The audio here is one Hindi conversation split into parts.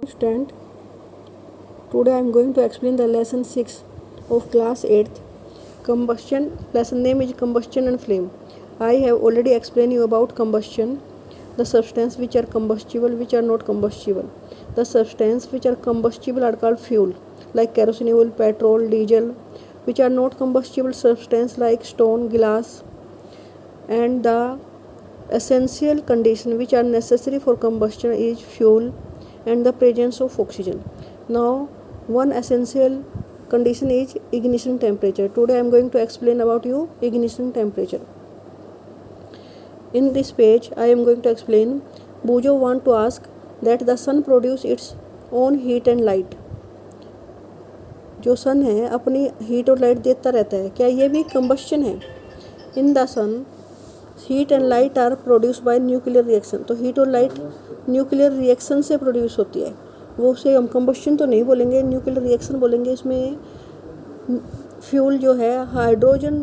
Student, today I am going to explain the lesson 6 of class 8th. Combustion. Lesson name is combustion and flame. I have already explained you about combustion, the substance which are combustible, which are not combustible. The substance which are combustible are called fuel, like kerosene oil, petrol, diesel. Which are not combustible substance like stone, glass, and the essential condition which are necessary for combustion is fuel and the presence of oxygen. Now, one essential condition is ignition temperature. Today I am going to explain about you ignition temperature. In this page I am going to explain. Bujo want to ask that the sun produce its own heat and light. जो सन है अपनी हीट और लाइट देता रहता है, क्या ये भी कंबस्शन है? In the sun heat and light are produce by nuclear reaction. तो हीट और लाइट न्यूक्लियर रिएक्शन से प्रोड्यूस होती है. वो उसे हम कंबस्शन तो नहीं बोलेंगे, न्यूक्लियर रिएक्शन बोलेंगे. इसमें फ्यूल जो है हाइड्रोजन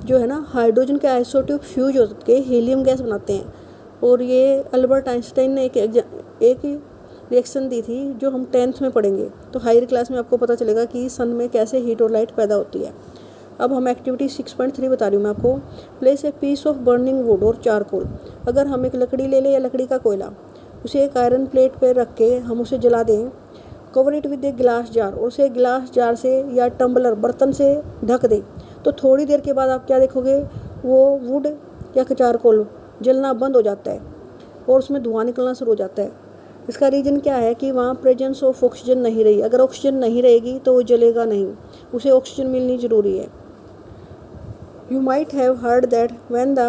जो है ना, हाइड्रोजन के आइसोटोप फ्यूज होकर हीलियम गैस बनाते हैं. और ये अल्बर्ट आइंस्टाइन ने एक रिएक्शन दी थी जो हम 10th में पढ़ेंगे. तो हायर क्लास में आपको पता चलेगा कि सन में कैसे हीट और लाइट पैदा होती है. अब हम एक्टिविटी 6.3 बता रही हूँ मैं आपको. Place a piece of burning wood और चारकोल. अगर हम एक लकड़ी ले लें या लकड़ी का कोयला, उसे एक आयरन प्लेट पर रख के हम उसे जला दें. Cover it with a glass jar, और उसे ग्लास जार से या टम्बलर बर्तन से ढक दें. तो थोड़ी देर के बाद आप क्या देखोगे, वो वुड या चारकोल जलना बंद हो जाता है और उसमें धुआं निकलना शुरू हो जाता है. इसका रीज़न क्या है कि वहाँ प्रेजेंस ऑफ ऑक्सीजन नहीं रही. अगर ऑक्सीजन नहीं रहेगी तो वो जलेगा नहीं, उसे ऑक्सीजन मिलनी ज़रूरी है. You might have heard that when the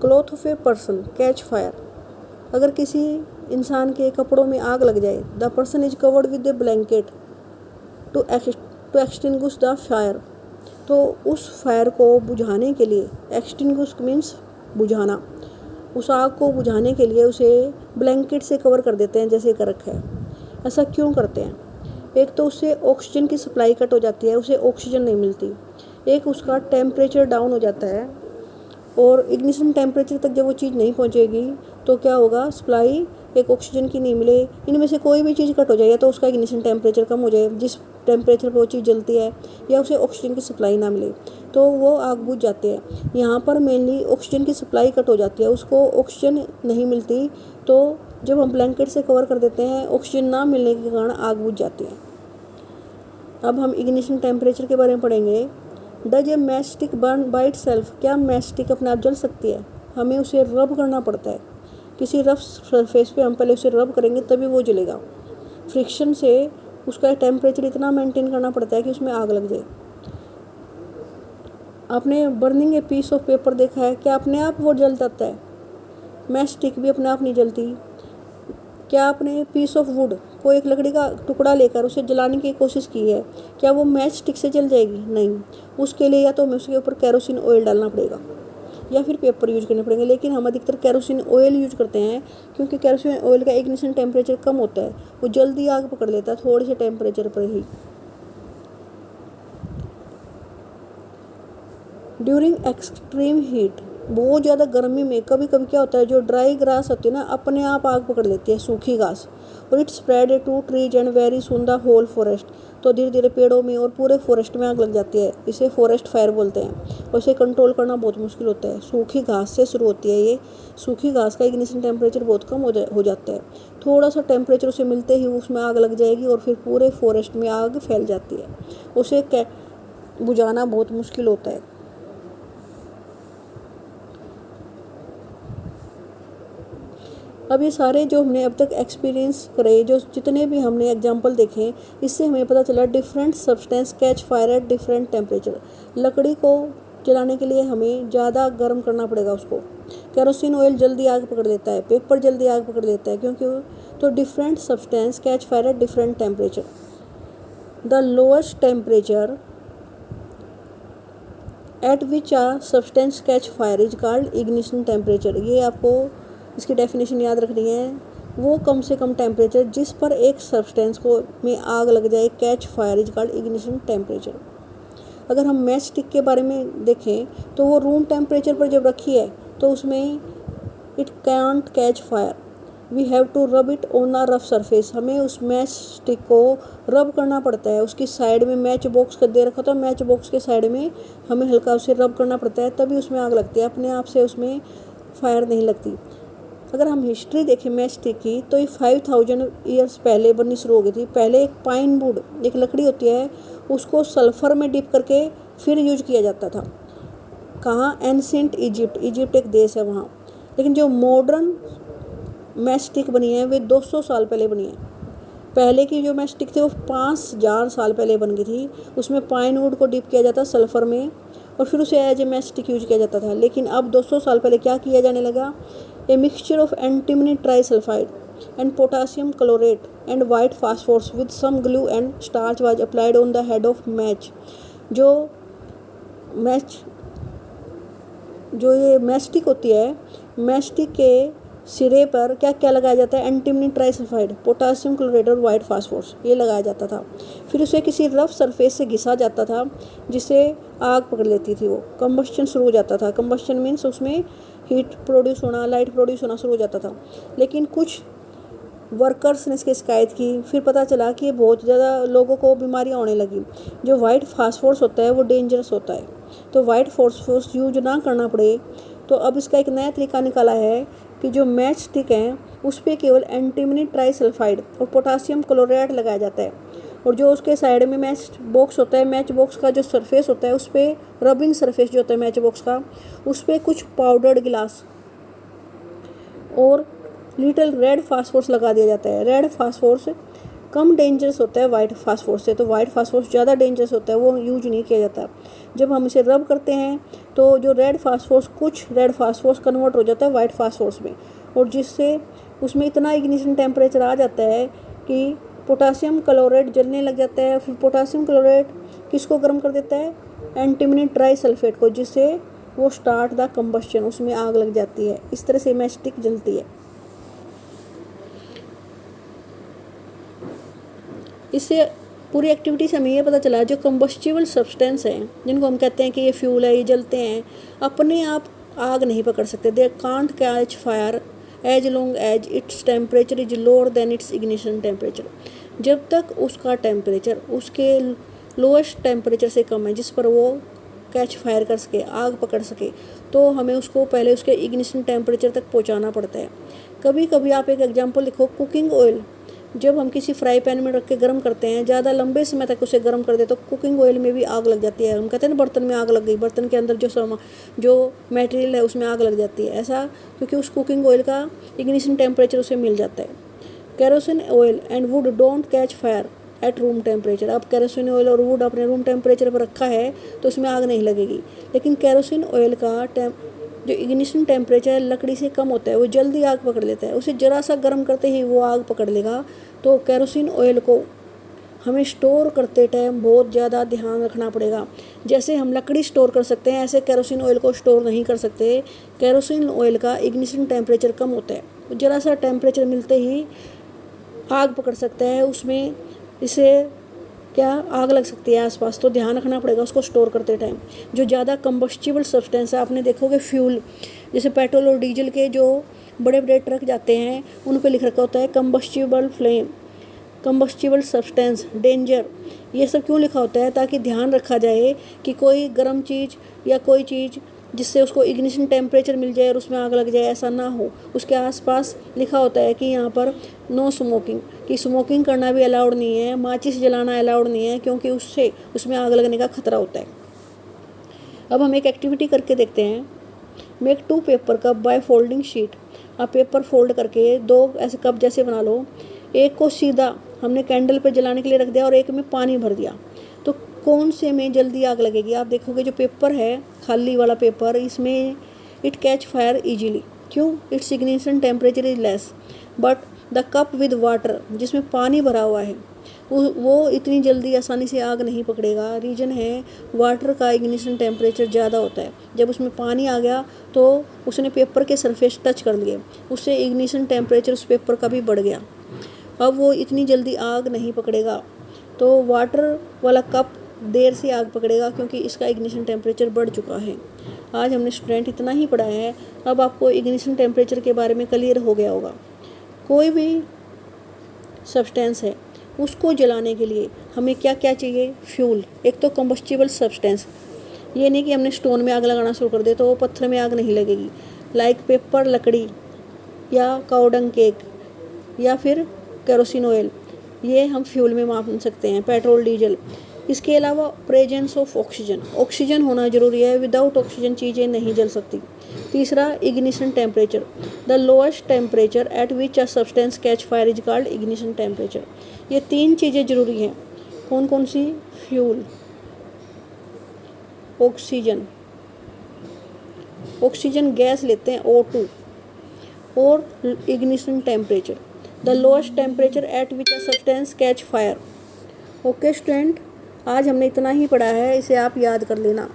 cloth of a person catch fire. अगर किसी इंसान के कपड़ों में आग लग जाए, the person is covered with a blanket to extinguish the fire. तो उस फायर को बुझाने के लिए, एक्सटिंग्विश मीन्स बुझाना, उस आग को बुझाने के लिए उसे ब्लैंकेट से कवर कर देते हैं जैसे कर रखा है. ऐसा क्यों करते हैं? एक तो उससे ऑक्सीजन की सप्लाई कट हो जाती है, उसे ऑक्सीजन नहीं मिलती. एक उसका टेम्परेचर डाउन हो जाता है, और इग्निशन टेम्परेचर तक जब वो चीज़ नहीं पहुंचेगी तो क्या होगा, सप्लाई एक ऑक्सीजन की नहीं मिले. इनमें से कोई भी चीज़ कट हो जाए तो उसका इग्निशन टेम्परेचर कम हो जाए. जिस टेम्परेचर पर वो चीज़ जलती है या उसे ऑक्सीजन की सप्लाई ना मिले तो वो आग बुझ जाती है. यहाँ पर मेनली ऑक्सीजन की सप्लाई कट हो जाती है, उसको ऑक्सीजन नहीं मिलती. तो जब हम ब्लैंकेट से कवर कर देते हैं, ऑक्सीजन ना मिलने के कारण आग बुझ जाती है. अब हम इग्निशन टेम्परेचर के बारे में पढ़ेंगे. Does a match stick burn by itself. क्या मैच स्टिक अपने आप जल सकती है? हमें उसे रब करना पड़ता है. किसी रफ सरफेस पे हम पहले उसे रब करेंगे तभी वो जलेगा. फ्रिक्शन से उसका टेम्परेचर इतना मेंटेन करना पड़ता है कि उसमें आग लग जाए. आपने burning a piece of paper देखा है, क्या अपने आप वो जल जाता है? मैच स्टिक भी अपने आप नहीं जलती. क्या आपने पीस ऑफ वुड को, एक लकड़ी का टुकड़ा लेकर उसे जलाने की कोशिश की है, क्या वो मैच स्टिक से जल जाएगी? नहीं. उसके लिए या तो हमें उसके ऊपर केरोसिन ऑयल डालना पड़ेगा या फिर पेपर यूज करने पड़ेंगे. लेकिन हम अधिकतर केरोसिन ऑयल यूज करते हैं क्योंकि केरोसिन ऑयल का इग्निशन टेम्परेचर कम होता है, वो जल्दी आग पकड़ लेता है थोड़े से टेम्परेचर पर ही. ड्यूरिंग एक्सट्रीम हीट, बहुत ज़्यादा गर्मी में कभी कभी क्या होता है, जो ड्राई ग्रास होती है ना, अपने आप आग पकड़ लेती है, सूखी घास. और it spread to trees and very soon the whole forest. तो धीरे धीरे पेड़ों में और पूरे फॉरेस्ट में आग लग जाती है. इसे फॉरेस्ट फायर बोलते हैं. और इसे कंट्रोल करना बहुत मुश्किल होता है. सूखी घास से शुरू होती है ये. सूखी घास का इग्निशन टेम्परेचर बहुत कम हो जाता है. थोड़ा सा टेम्परेचर उसे मिलते ही उसमें आग लग जाएगी और फिर पूरे फॉरेस्ट में आग फैल जाती है. उसे बुझाना बहुत मुश्किल होता है. अब ये सारे जो हमने अब तक एक्सपीरियंस करे, जो जितने भी हमने एग्जांपल देखे, इससे हमें पता चला different substance catch fire at different temperature. लकड़ी को जलाने के लिए हमें ज़्यादा गर्म करना पड़ेगा उसको. केरोसिन ऑयल जल्दी आग पकड़ देता है, पेपर जल्दी आग पकड़ देता है, क्योंकि तो different substance catch fire at different temperature. The lowest temperature at which a substance catch fire is called ignition temperature. ये आपको इसकी डेफिनेशन याद रखनी है. वो कम से कम टेम्परेचर जिस पर एक सब्सटेंस को में आग लग जाए, catch fire is called ignition temperature. अगर हम मैच स्टिक के बारे में देखें तो वो रूम टेम्परेचर पर जब रखी है तो उसमें it can't catch fire. We have to rub it on a rough surface, हमें उस मैच स्टिक को रब करना पड़ता है। उसकी साइड में मैच बॉक्स कर दे रखा था, मैच बॉक्स के साइड में हमें हल्का उसे रब करना पड़ता है, तभी उसमें आग लगती है, अपने आप से उसमें फायर नहीं लगती। अगर हम हिस्ट्री देखें मैच स्टिक की तो ये 5000 ईयर्स पहले बननी शुरू हो गई थी। पहले एक पाइन वुड, एक लकड़ी होती है, उसको सल्फर में डिप करके फिर यूज किया जाता था। कहाँ? एंशिएंट इजिप्ट, इजिप्ट एक देश है वहाँ। लेकिन जो मॉडर्न मैच स्टिक बनी है वे 200 साल पहले बनी है। पहले की जो मैच स्टिक थी वो 5000 साल पहले बन गई थी। उसमें पाइन वुड को डिप किया जाता सल्फर में और फिर उसे as a matchstick use किया जाता था। लेकिन अब 200 साल पहले क्या किया जाने लगा? A mixture of antimony trisulphide and potassium chlorate and white phosphorus with some glue and starch was applied on the head of match. जो ये मैच स्टिक होती है, मैच स्टिक के सिरे पर क्या क्या लगाया जाता है? एंटीमनी ट्राइसल्फाइड, पोटासियम क्लोराइड और वाइट फास्फोरस, ये लगाया जाता था। फिर उसे किसी रफ सरफेस से घिसा जाता था जिसे आग पकड़ लेती थी, वो कंबस्शन शुरू हो जाता था। कंबस्शन मीन्स उसमें हीट प्रोड्यूस होना, लाइट प्रोड्यूस होना शुरू हो जाता था। लेकिन कुछ वर्कर्स ने इसकी शिकायत की, फिर पता चला कि बहुत ज़्यादा लोगों को बीमारियाँ होने लगी। जो वाइट फास्फोरस होता है वो डेंजरस होता है, तो वाइट फास्फोरस यूज ना करना पड़े, तो अब इसका एक नया तरीका निकाला है कि जो मैच स्टिक हैं उस पर केवल एंटीमनी ट्राइसल्फाइड और पोटासियम क्लोराइड लगाया जाता है, और जो उसके साइड में मैच बॉक्स होता है, मैच बॉक्स का जो सरफेस होता है उस पर रबिंग सरफेस जो होता है मैच बॉक्स का, उस पर कुछ पाउडर्ड गिलास और लिटिल रेड फास्फोरस लगा दिया जाता है। रेड फास्फोरस कम डेंजरस होता है वाइट फास्फोरस से, तो वाइट फास्फोरस ज़्यादा डेंजरस होता है, वो यूज नहीं किया जाता। जब हम इसे रब करते हैं तो जो कुछ रेड फास्फोरस कन्वर्ट हो जाता है वाइट फास्फोरस में, और जिससे उसमें इतना इग्निशन टेम्परेचर आ जाता है कि पोटासियम क्लोराइड जलने लग जाता है। फिर पोटासियम क्लोराइड किसको गर्म कर देता है? एंटीमनी ट्राइसल्फेट को, जिससे वो स्टार्ट द कंबस्शन, उसमें आग लग जाती है। इस तरह से मैच स्टिक जलती है। इससे पूरी एक्टिविटी से हमें ये पता चला जो कंबस्टिबल सब्सटेंस हैं, जिनको हम कहते हैं कि ये फ्यूल है, ये जलते हैं, अपने आप आग नहीं पकड़ सकते। They can't catch fire as long as its temperature is lower than its ignition temperature. जब तक उसका टेम्परेचर उसके लोएस्ट टेम्परेचर से कम है जिस पर वो कैच फायर कर सके, आग पकड़ सके, तो हमें उसको पहले उसके इग्निशन टेम्परेचर तक पहुंचाना पड़ता है। कभी कभी आप एक एग्जांपल लिखो, कुकिंग ऑयल जब हम किसी फ्राई पैन में रख के गर्म करते हैं, ज़्यादा लंबे समय तक उसे गर्म कर दे तो कुकिंग ऑयल में भी आग लग जाती है। हम कहते हैं ना बर्तन में आग लग गई, बर्तन के अंदर जो मटेरियल है उसमें आग लग जाती है, ऐसा क्योंकि उस कुकिंग ऑयल का इग्निशन टेम्परेचर उसे मिल जाता है। Kerosene oil and would don't catch fire at room temperature. अब केरोसिन ऑयल और वुड अपने रूम टेम्परेचर पर रखा है तो उसमें आग नहीं लगेगी, लेकिन केरोसिन ऑयल का जो इग्निशन टेम्परेचर लकड़ी से कम होता है वो जल्दी आग पकड़ लेता है, उसे ज़रा सा गर्म करते ही वो आग पकड़ लेगा। तो केरोसिन ऑयल को हमें स्टोर करते टाइम बहुत ज़्यादा ध्यान रखना पड़ेगा। जैसे हम लकड़ी स्टोर कर सकते हैं ऐसे केरोसिन ऑयल को स्टोर नहीं कर सकते। केरोसिन ऑयल का इग्निशन टेम्परेचर कम होता है, ज़रा सा टेम्परेचर मिलते ही आग पकड़ सकता है, उसमें इसे क्या आग लग सकती है आसपास, तो ध्यान रखना पड़ेगा उसको स्टोर करते टाइम। जो ज़्यादा कंबस्टिबल सब्सटेंस है, आपने देखोगे फ्यूल जैसे पेट्रोल और डीजल के जो बड़े बड़े ट्रक जाते हैं उन पे लिख रखा होता है combustible flame, combustible substance, danger. ये सब क्यों लिखा होता है? ताकि ध्यान रखा जाए कि कोई गर्म चीज़ या कोई चीज़ जिससे उसको इग्निशन टेम्परेचर मिल जाए और उसमें आग लग जाए, ऐसा ना हो। उसके आसपास लिखा होता है कि यहाँ पर नो स्मोकिंग, कि स्मोकिंग करना भी अलाउड नहीं है, माचिस जलाना अलाउड नहीं है, क्योंकि उससे उसमें आग लगने का खतरा होता है। अब हम एक एक्टिविटी करके देखते हैं। Make 2 paper cup by folding sheet. आप पेपर फोल्ड करके 2 ऐसे कप जैसे बना लो। एक को सीधा हमने कैंडल पे जलाने के लिए रख दिया और एक में पानी भर दिया, तो कौन से में जल्दी आग लगेगी? आप देखोगे जो पेपर है, खाली वाला पेपर, इसमें इट कैच फायर इजीली। क्यों? It's ignition temperature is less, but the cup with water, जिसमें पानी भरा हुआ है, वो इतनी जल्दी आसानी से आग नहीं पकड़ेगा। रीज़न है वाटर का इग्निशन टेम्परेचर ज़्यादा होता है। जब उसमें पानी आ गया तो उसने पेपर के सरफेस टच कर लिए, उससे इग्निशन टेम्परेचर उस पेपर का भी बढ़ गया। अब वो इतनी जल्दी आग नहीं पकड़ेगा। तो वाटर वाला कप देर से आग पकड़ेगा क्योंकि इसका इग्निशन टेम्परेचर बढ़ चुका है। आज हमने स्टूडेंट इतना ही पढ़ा है, अब आपको इग्निशन टेम्परेचर के बारे में क्लियर हो गया होगा। कोई भी सब्सटेंस है उसको जलाने के लिए हमें क्या क्या चाहिए? फ्यूल। एक तो कंबस्टिबल सब्सटेंस, ये नहीं कि हमने स्टोन में आग लगाना शुरू कर दिया तो वो पत्थर में आग नहीं लगेगी। लाइक पेपर, लकड़ी, या काउडंग केक, या फिर केरोसिन ऑयल, ये हम फ्यूल में मान सकते हैं। Petrol, diesel. इसके अलावा प्रेजेंस ऑफ ऑक्सीजन, ऑक्सीजन होना जरूरी है, विदाउट ऑक्सीजन चीज़ें नहीं जल सकती। तीसरा, ignition temperature, the lowest temperature at which a substance catch fire is called ignition temperature. ये तीन चीज़ें जरूरी हैं। कौन कौन सी? फ्यूल, ऑक्सीजन, ऑक्सीजन गैस लेते हैं O2, और ignition temperature, the lowest temperature at which a substance catch fire. Okay student, आज हमने इतना ही पढ़ा है, इसे आप याद कर लेना।